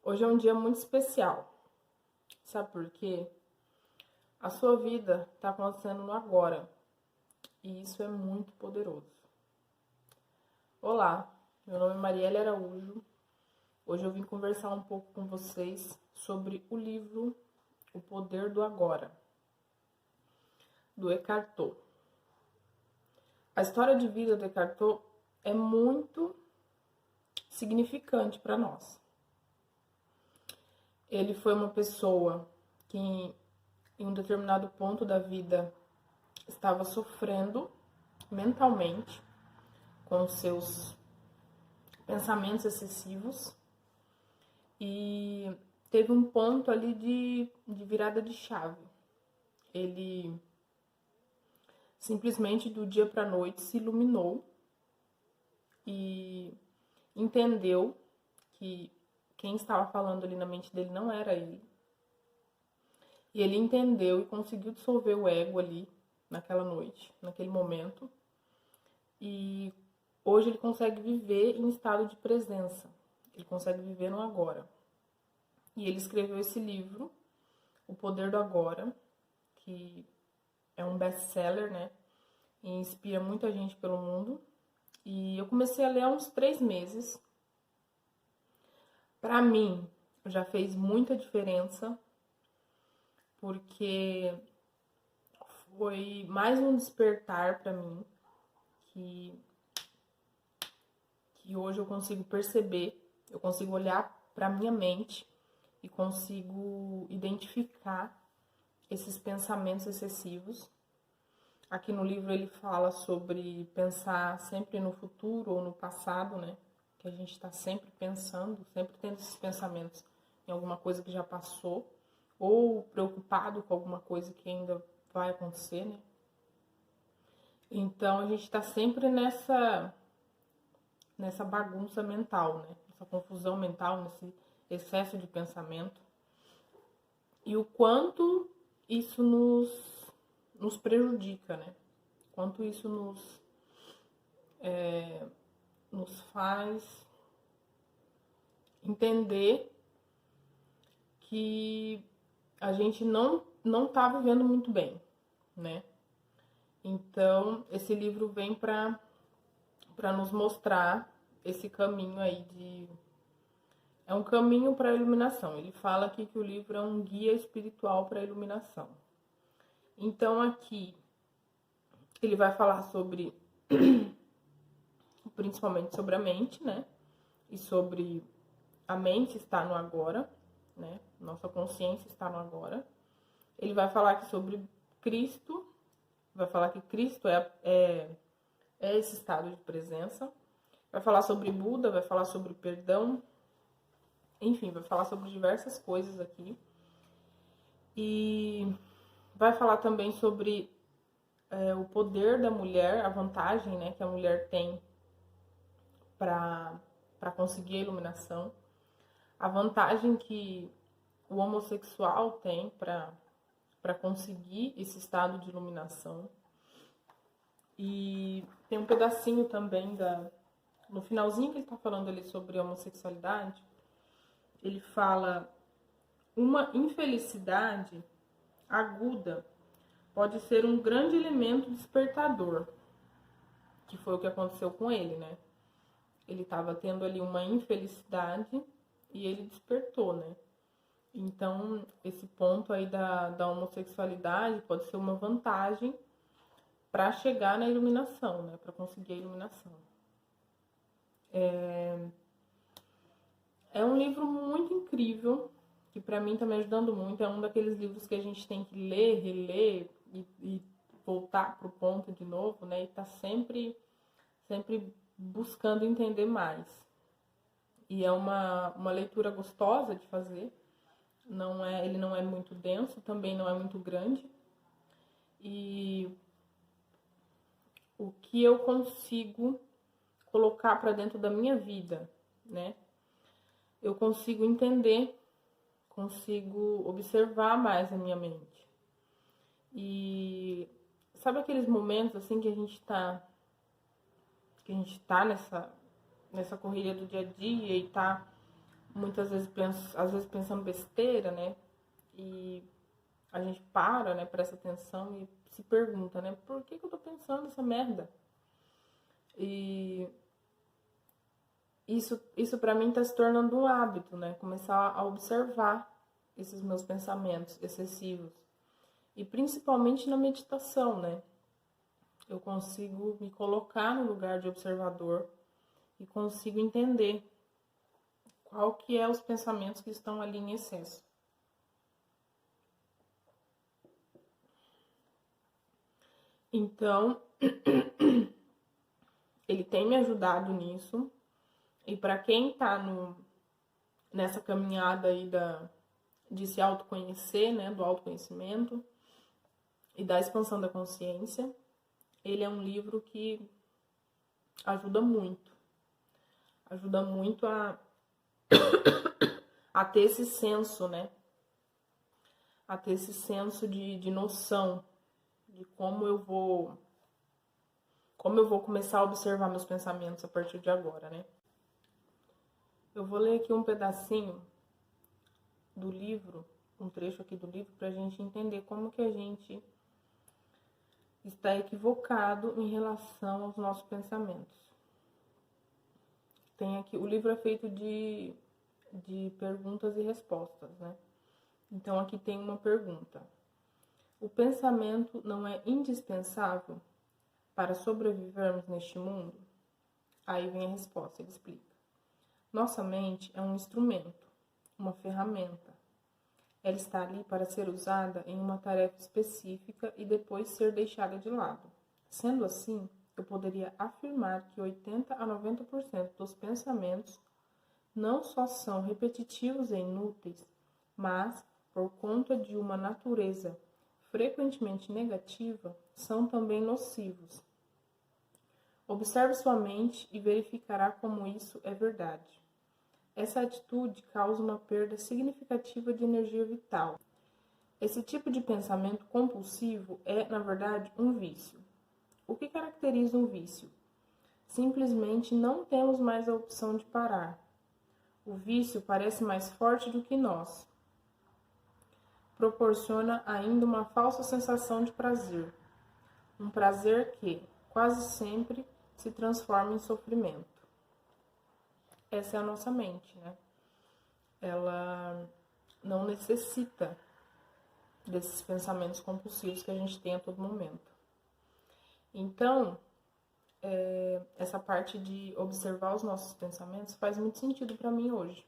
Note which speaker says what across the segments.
Speaker 1: Hoje é um dia muito especial. Sabe por quê? A sua vida está acontecendo no agora. E isso é muito poderoso. Olá, meu nome é Marielle Araújo. Hoje eu vim conversar um pouco com vocês sobre o livro O Poder do Agora, do Eckhart Tolle. A história de vida do Eckhart Tolle é muito significante para nós. Ele foi uma pessoa que em um determinado ponto da vida estava sofrendo mentalmente com seus pensamentos excessivos e teve um ponto ali de virada de chave. Ele simplesmente do dia para a noite se iluminou e entendeu que quem estava falando ali na mente dele não era ele. E ele entendeu e conseguiu dissolver o ego ali naquela noite, naquele momento. E hoje ele consegue viver em estado de presença. Ele consegue viver no agora. E ele escreveu esse livro, O Poder do Agora, que é um best-seller, né? E inspira muita gente pelo mundo. E eu comecei a ler há uns 3 meses. Para mim, já fez muita diferença, porque foi mais um despertar para mim, que hoje eu consigo perceber, eu consigo olhar para minha mente e consigo identificar esses pensamentos excessivos. Aqui no livro ele fala sobre pensar sempre no futuro ou no passado, né? Que a gente está sempre pensando, sempre tendo esses pensamentos em alguma coisa que já passou, ou preocupado com alguma coisa que ainda vai acontecer, né? Então a gente está sempre nessa bagunça mental, né? Nessa confusão mental, nesse excesso de pensamento. E o quanto isso nos prejudica, né? Quanto isso nos faz entender que a gente não tá vivendo muito bem, né? Então, esse livro vem para nos mostrar esse caminho aí é um caminho para a iluminação. Ele fala aqui que o livro é um guia espiritual para a iluminação. Então, aqui ele vai falar sobre principalmente sobre a mente, né? E sobre a mente estar no agora, né? Nossa consciência está no agora. Ele vai falar aqui sobre Cristo, vai falar que Cristo é esse estado de presença. Vai falar sobre Buda, vai falar sobre perdão. Enfim, vai falar sobre diversas coisas aqui. E vai falar também sobre o poder da mulher, a vantagem, né, que a mulher tem para conseguir a iluminação. A vantagem que o homossexual tem para conseguir esse estado de iluminação. E tem um pedacinho também no finalzinho que ele está falando ali sobre a homossexualidade, ele fala: uma infelicidade aguda pode ser um grande elemento despertador, que foi o que aconteceu com ele, né? Ele estava tendo ali uma infelicidade e ele despertou, né? Então, esse ponto aí da homossexualidade pode ser uma vantagem para chegar na iluminação, né? Para conseguir a iluminação. É um livro muito incrível, que para mim tá me ajudando muito. É um daqueles livros que a gente tem que ler, reler e voltar pro ponto de novo, né? E tá sempre buscando entender mais. E é uma leitura gostosa de fazer. Ele não é muito denso, também não é muito grande. E o que eu consigo colocar para dentro da minha vida, né? Eu consigo entender, consigo observar mais a minha mente. E sabe aqueles momentos assim que a gente tá nessa correria do dia a dia e tá muitas vezes às vezes pensando besteira, né? E a gente para, né, presta atenção e se pergunta, né, por que eu tô pensando essa merda? E isso para mim tá se tornando um hábito, né? Começar a observar esses meus pensamentos excessivos. E principalmente na meditação, né? Eu consigo me colocar no lugar de observador e consigo entender qual que é os pensamentos que estão ali em excesso. Então, ele tem me ajudado nisso. E para quem tá nessa caminhada aí de se autoconhecer, né, do autoconhecimento e da expansão da consciência, ele é um livro que ajuda muito. Ajuda muito a ter esse senso, né? A ter esse senso de noção de como eu vou começar a observar meus pensamentos a partir de agora, né? Eu vou ler aqui um pedacinho do livro, um trecho aqui do livro, pra gente entender como que a gente está equivocado em relação aos nossos pensamentos. Tem aqui, o livro é feito de perguntas e respostas, né? Então aqui tem uma pergunta. O pensamento não é indispensável para sobrevivermos neste mundo? Aí vem a resposta, ele explica. Nossa mente é um instrumento, uma ferramenta. Ela está ali para ser usada em uma tarefa específica e depois ser deixada de lado. Sendo assim, eu poderia afirmar que 80 a 90% dos pensamentos não só são repetitivos e inúteis, mas, por conta de uma natureza frequentemente negativa, são também nocivos. Observe sua mente e verificará como isso é verdade. Essa atitude causa uma perda significativa de energia vital. Esse tipo de pensamento compulsivo é, na verdade, um vício. O que caracteriza um vício? Simplesmente não temos mais a opção de parar. O vício parece mais forte do que nós. Proporciona ainda uma falsa sensação de prazer. Um prazer que, quase sempre, se transforma em sofrimento. Essa é a nossa mente, né? Ela não necessita desses pensamentos compulsivos que a gente tem a todo momento. Então, essa parte de observar os nossos pensamentos faz muito sentido para mim hoje.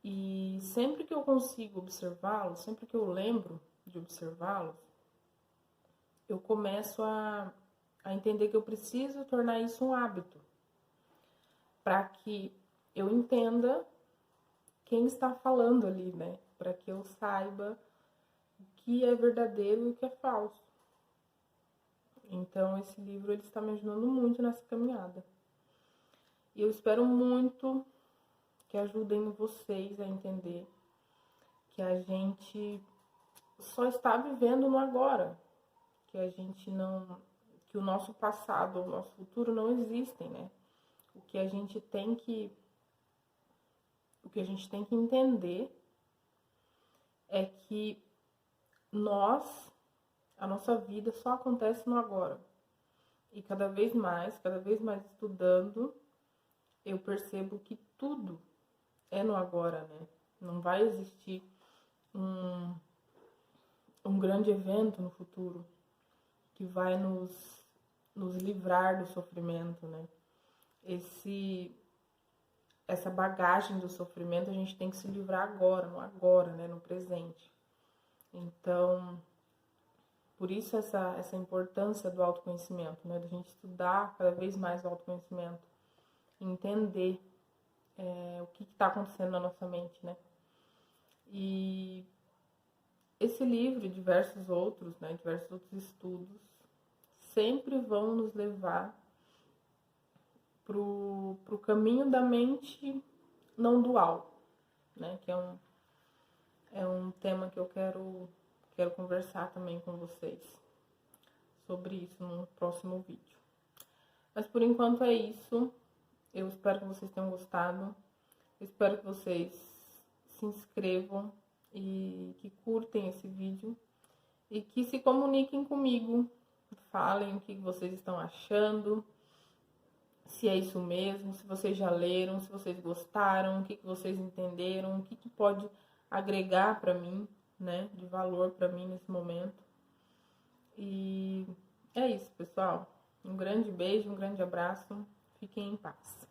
Speaker 1: E sempre que eu consigo observá-los, sempre que eu lembro de observá-los, eu começo a entender que eu preciso tornar isso um hábito, para que eu entenda quem está falando ali, né? Para que eu saiba o que é verdadeiro e o que é falso. Então, esse livro ele está me ajudando muito nessa caminhada. E eu espero muito que ajudem vocês a entender que a gente só está vivendo no agora, que a gente não, que o nosso passado, o nosso futuro não existem, né? O que a gente tem que entender é que a nossa vida só acontece no agora. E cada vez mais estudando, eu percebo que tudo é no agora, né? Não vai existir um grande evento no futuro que vai nos livrar do sofrimento, né? Essa bagagem do sofrimento a gente tem que se livrar agora, né? No presente. Então, por isso essa importância do autoconhecimento, né? Da gente estudar cada vez mais o autoconhecimento, entender o que está acontecendo na nossa mente, né? E esse livro e diversos outros estudos, sempre vão nos levar pro caminho da mente não dual, né? Que é um tema que eu quero conversar também com vocês sobre isso no próximo vídeo. Mas por enquanto é isso. Eu espero que vocês tenham gostado. Espero que vocês se inscrevam e que curtem esse vídeo e que se comuniquem comigo. Falem o que vocês estão achando, se é isso mesmo, se vocês já leram, se vocês gostaram, o que vocês entenderam, o que pode agregar para mim, né, de valor para mim nesse momento. E é isso, pessoal. Um grande beijo, um grande abraço. Fiquem em paz.